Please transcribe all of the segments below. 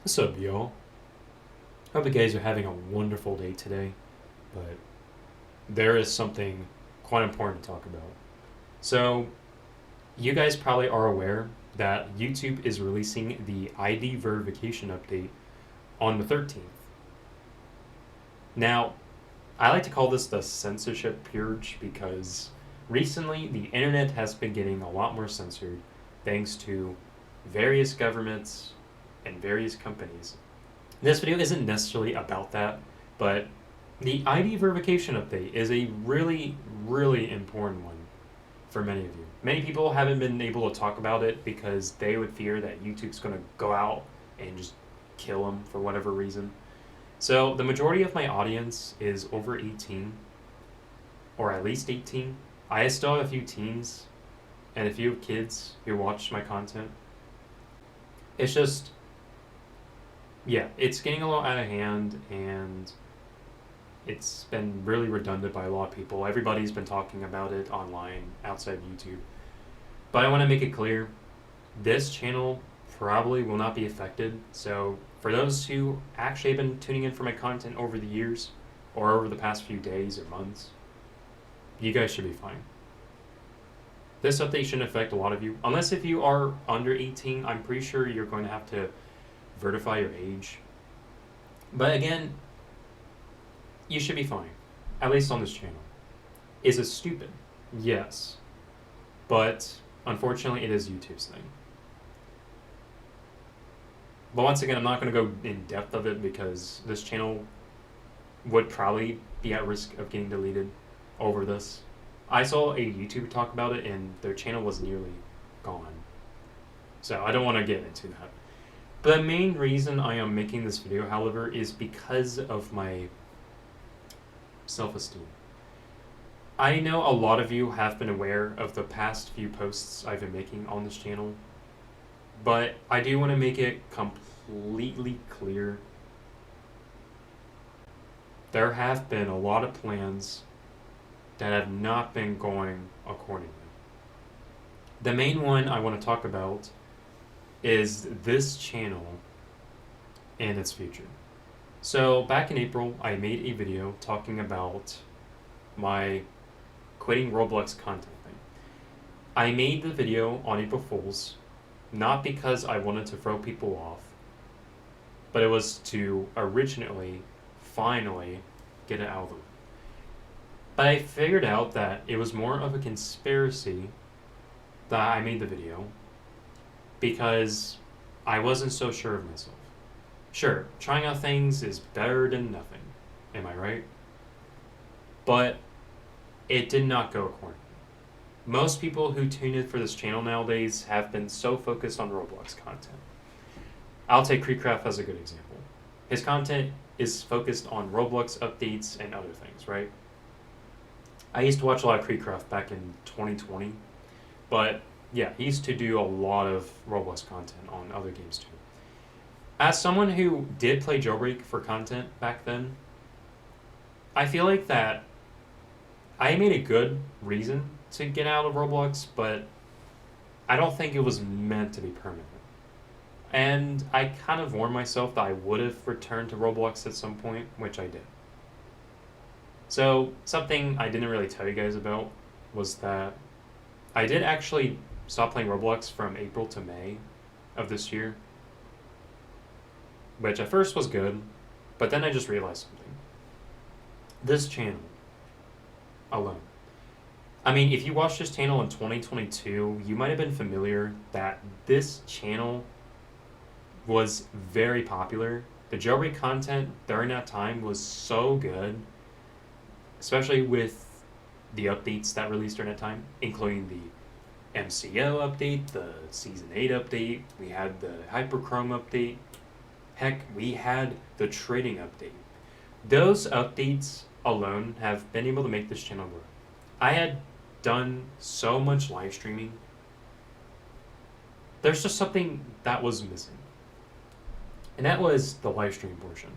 What's up, y'all? Hope you guys are having a wonderful day today, but there is something quite important to talk about. So, you guys probably are aware that YouTube is releasing the ID verification update on the 13th. Now, I like to call this the censorship purge because recently the internet has been getting a lot more censored thanks to various governments and various companies. This video isn't necessarily about that, but the ID verification update is a really, really important one for many of you. Many people haven't been able to talk about it because they would fear that YouTube's going to go out and just kill them for whatever reason. So, the majority of my audience is over 18, or at least 18. I still have a few teens and a few kids who watch my content. It's just, yeah, it's getting a little out of hand, and it's been really redundant by a lot of people. Everybody's been talking about it online outside YouTube. But I want to make it clear this channel probably will not be affected. So, for those who actually have been tuning in for my content over the years or over the past few days or months, you guys should be fine. This update shouldn't affect a lot of you. Unless if you are under 18, I'm pretty sure you're going to have to verify your age. But again, you should be fine, at least on this channel. Is it stupid? Yes. But unfortunately, it is YouTube's thing. But once again, I'm not going to go in depth of it because this channel would probably be at risk of getting deleted over this. I saw a YouTuber talk about it and their channel was nearly gone. So I don't want to get into that. The main reason I am making this video, however, is because of my self-esteem. I know a lot of you have been aware of the past few posts I've been making on this channel, but I do want to make it completely clear. There have been a lot of plans that have not been going accordingly. The main one I want to talk about is this channel and its future. So back in April, I made a video talking about my quitting Roblox content thing. I made the video on April Fool's, not because I wanted to throw people off, but it was to originally, finally, get it out of the way. But I figured out that it was more of a conspiracy that I made the video because I wasn't so sure of myself. Sure, trying out things is better than nothing, am I right? But it did not go accordingly. Most people who tune in for this channel nowadays have been so focused on Roblox content. I'll take Creecraft as a good example. His content is focused on Roblox updates and other things, right? I used to watch a lot of Creecraft back in 2020, but yeah, he used to do a lot of Roblox content on other games too. As someone who did play Jailbreak for content back then, I feel like that I made a good reason to get out of Roblox, but I don't think it was meant to be permanent. And I kind of warned myself that I would have returned to Roblox at some point, which I did. So, something I didn't really tell you guys about was that I did actually stop playing Roblox from April to May of this year, which at first was good, but then I just realized something. This channel alone. I mean, if you watched this channel in 2022, you might have been familiar that this channel was very popular. The Jailbreak content during that time was so good, especially with the updates that released during that time, including the MCO update, the Season 8 update, we had the Hyperchrome update, heck, we had the trading update. Those updates alone have been able to make this channel grow. I had done so much live streaming. There's just something that was missing. And that was the live stream portion.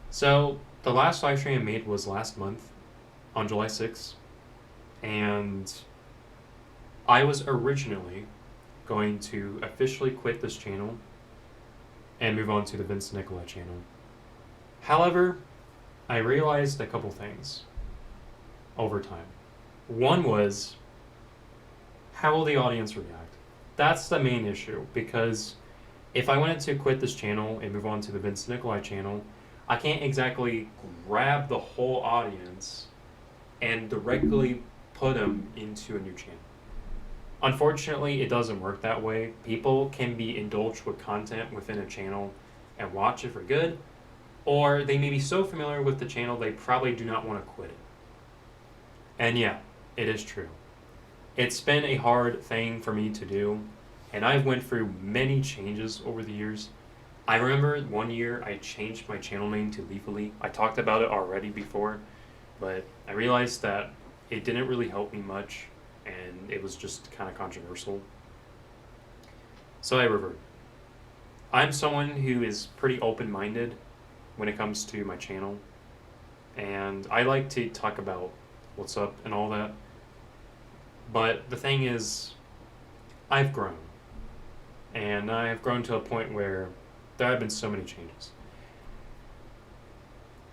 So, the last live stream I made was last month on July 6th. And I was originally going to officially quit this channel and move on to the Vince Nicola channel. However, I realized a couple things over time. One was, how will the audience react? That's the main issue, because if I wanted to quit this channel and move on to the Vince Nicolai channel, I can't exactly grab the whole audience and directly put them into a new channel. Unfortunately, it doesn't work that way. People can be indulged with content within a channel and watch it for good, or they may be so familiar with the channel they probably do not want to quit it. And yeah, it is true. It's been a hard thing for me to do, and I've went through many changes over the years. I remember one year I changed my channel name to Leafly. I talked about it already before, but I realized that it didn't really help me much, and it was just kind of controversial. So I reverted. I'm someone who is pretty open-minded when it comes to my channel, and I like to talk about what's up and all that. But the thing is, I've grown. And I've grown to a point where there have been so many changes.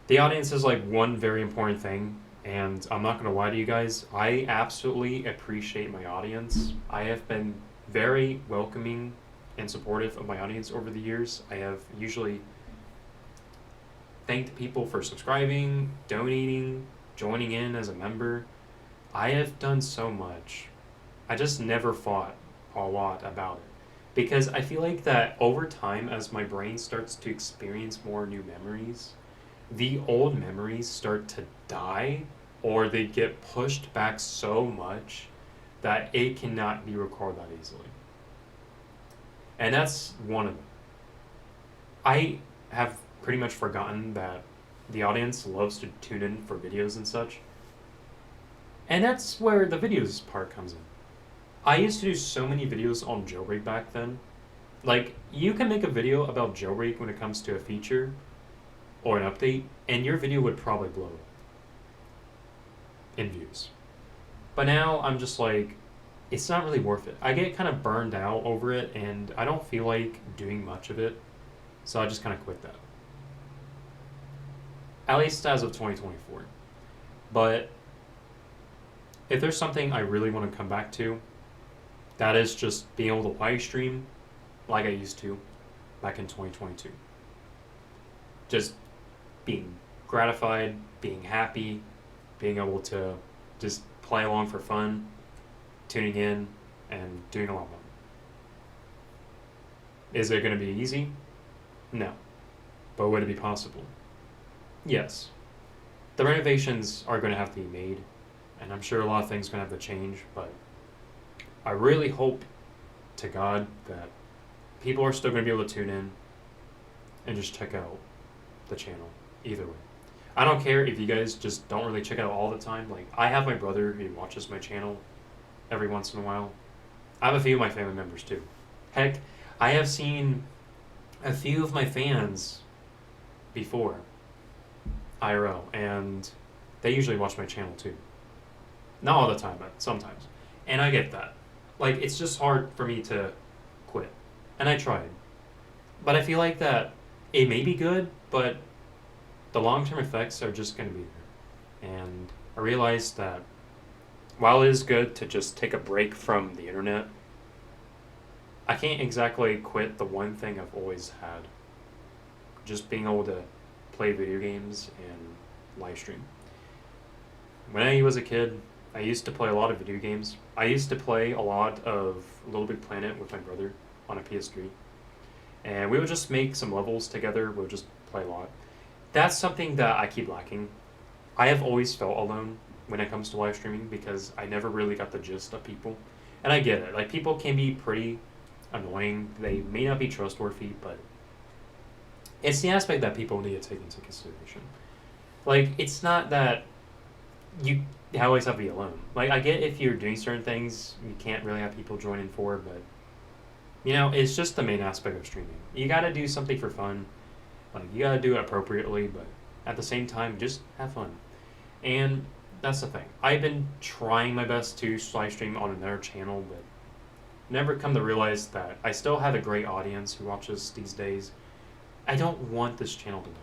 The audience is like one very important thing, and I'm not going to lie to you guys, I absolutely appreciate my audience. I have been very welcoming and supportive of my audience over the years. I have usually thanked people for subscribing, donating, joining in as a member. I have done so much. I just never thought a lot about it. Because I feel like that over time, as my brain starts to experience more new memories, the old memories start to die, or they get pushed back so much that it cannot be recalled that easily. And that's one of them. I have pretty much forgotten that the audience loves to tune in for videos and such. And that's where the videos part comes in. I used to do so many videos on Jailbreak back then. Like, you can make a video about Jailbreak when it comes to a feature or an update, and your video would probably blow up in views. But now I'm just like, it's not really worth it. I get kind of burned out over it, and I don't feel like doing much of it, so I just kind of quit that. At least as of 2024. But if there's something I really want to come back to, that is just being able to live stream like I used to back in 2022. Just being gratified, being happy, being able to just play along for fun, tuning in, and doing a lot more. Is it going to be easy? No. But would it be possible? Yes. The renovations are going to have to be made, and I'm sure a lot of things are going to have to change, but I really hope to God that people are still going to be able to tune in and just check out the channel either way. I don't care if you guys just don't really check it out all the time. Like, I have my brother who watches my channel every once in a while. I have a few of my family members too. Heck, I have seen a few of my fans before IRL, and they usually watch my channel too. Not all the time, but sometimes. And I get that. Like, it's just hard for me to quit. And I tried. But I feel like that it may be good, but the long-term effects are just going to be there. And I realized that while it is good to just take a break from the internet, I can't exactly quit the one thing I've always had. Just being able to play video games and live stream. When I was a kid, I used to play a lot of video games. I used to play a lot of Little Big Planet with my brother on a PS3. And we would just make some levels together. We would just play a lot. That's something that I keep lacking. I have always felt alone when it comes to live streaming because I never really got the gist of people. And I get it. Like, people can be pretty annoying. They may not be trustworthy, but it's the aspect that people need to take into consideration. Like, it's not that you always have to be alone. Like, I get if you're doing certain things, you can't really have people join in for, but, you know, it's just the main aspect of streaming. You gotta do something for fun. Like, you gotta do it appropriately, but at the same time, just have fun. And that's the thing. I've been trying my best to live stream on another channel, but never come to realize that I still have a great audience who watches these days. I don't want this channel to die.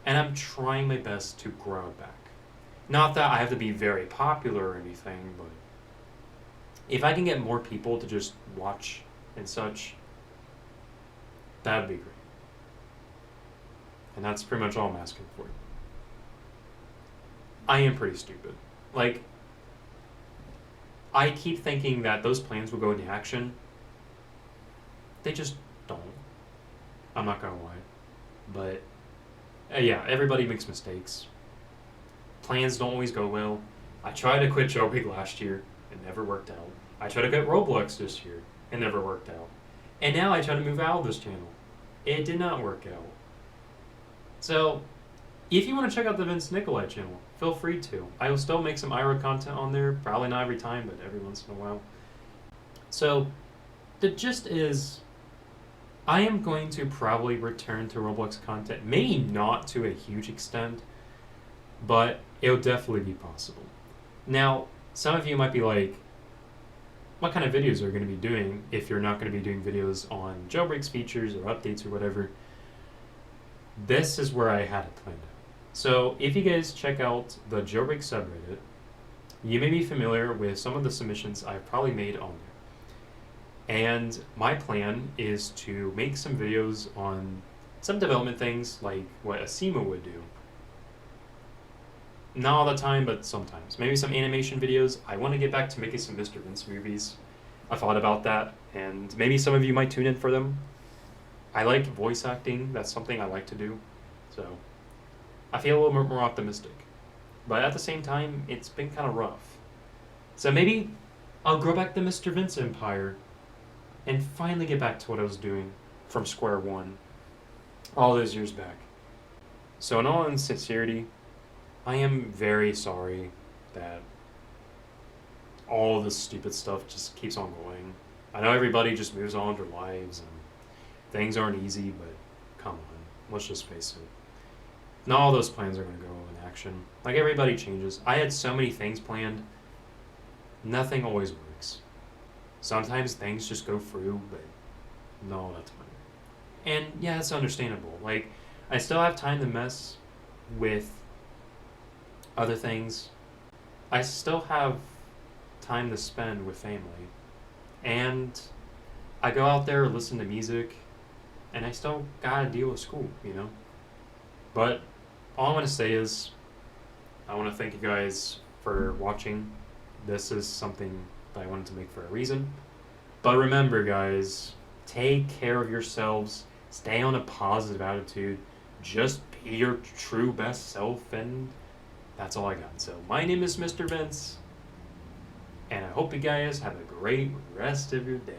And I'm trying my best to grow it back. Not that I have to be very popular or anything, but if I can get more people to just watch and such, that would be great. And that's pretty much all I'm asking for. I am pretty stupid. Like, I keep thinking that those plans will go into action. They just don't. I'm not gonna lie. But, yeah, everybody makes mistakes. Plans don't always go well. I tried to quit Jailbreak last year. It never worked out. I tried to quit Roblox this year. It never worked out. And now I try to move out of this channel. It did not work out. So, if you want to check out the Vince Nicolai channel, feel free to. I will still make some IRA content on there. Probably not every time, but every once in a while. So, the gist is, I am going to probably return to Roblox content. Maybe not to a huge extent, but it'll definitely be possible. Now, some of you might be like, what kind of videos are you going to be doing if you're not going to be doing videos on Jailbreak's features or updates or whatever? This is where I had it planned out. So if you guys check out the Jailbreak subreddit, you may be familiar with some of the submissions I've probably made on there. And my plan is to make some videos on some development things like what Asima would do. Not all the time, but sometimes. Maybe some animation videos. I want to get back to making some Mr. Vince movies. I thought about that, and maybe some of you might tune in for them. I like voice acting. That's something I like to do. So I feel a little bit more optimistic. But at the same time, it's been kind of rough. So maybe I'll grow back the Mr. Vince empire and finally get back to what I was doing from square one all those years back. So in all sincerity, I am very sorry that all this stupid stuff just keeps on going. I know everybody just moves on with their lives and things aren't easy, but come on, let's just face it. Not all those plans are going to go in action. Like, everybody changes. I had so many things planned. Nothing always works. Sometimes things just go through, but not all the time. And yeah, it's understandable. Like, I still have time to mess with other things. I still have time to spend with family. And I go out there, listen to music, and I still gotta deal with school, you know? But all I want to say is, I want to thank you guys for watching. This is something that I wanted to make for a reason. But remember, guys, take care of yourselves. Stay on a positive attitude. Just be your true best self, and that's all I got. So my name is Mr. Vince, and I hope you guys have a great rest of your day.